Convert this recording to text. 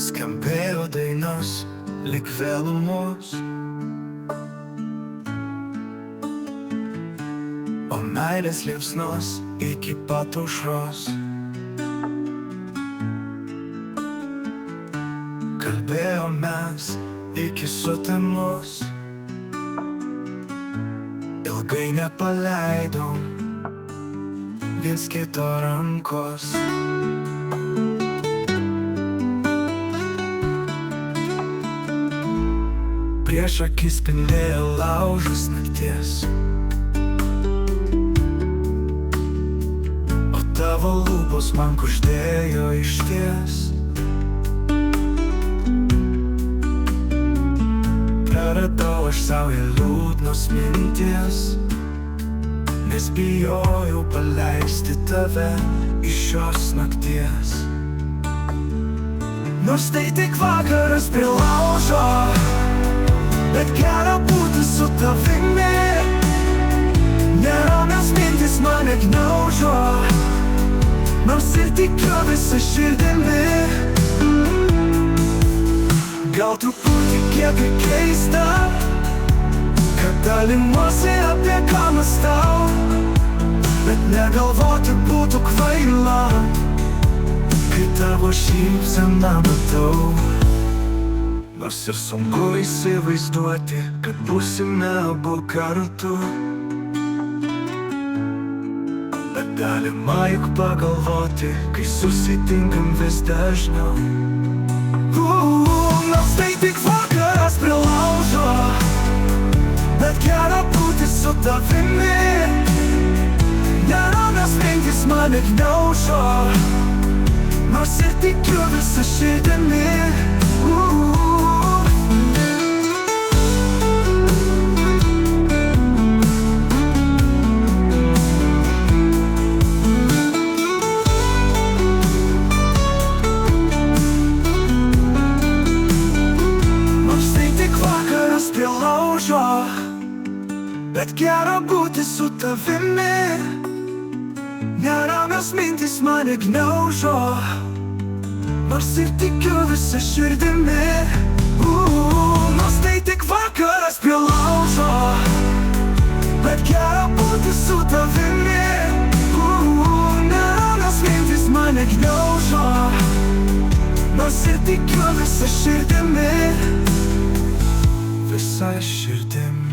Skambėjo dainos lyg vėlumos, o meilės liepsnos iki pat aušros. Kalbėjomės iki sutemos, ilgai nepaleidom viens kito rankos. Prieš akis spindėjo laužas nakties, o tavo lūpos man kuždėjo išties. Praradau aš savo liūdnos minties, nes bijojau paleisti tave iš šios nakties. Nors tai tik vakaras prie laužo, bet gera būti su tavimi. Neramios mintis mane gniaužo, nors ir tikiu visą širdimi. Gal truputį kiek keista, kad dalinuosi apie ką mąstau, bet negalvoti būtų kvaila, kai tavo šypseną matau. Nors ir sunku įsivaizduoti, kad būsime abu kartu, bet galima juk pagalvoti, kai susitinkam vis dažniau. Nors tai tik vakaras prie laužo, bet gera būti su tavimi. Neramios mintys mane gniaužo, nors ir tikiu visą širdimi. Bet gera būti su tavimi. Neramios mintis mane gniaužo, nors ir tikiu visą širdimi. Nors tai tik vakaras prie laužo, bet gera būti su tavimi. Neramios mintis mane gniaužo, nors ir tikiu visą širdimi. Visą širdimi.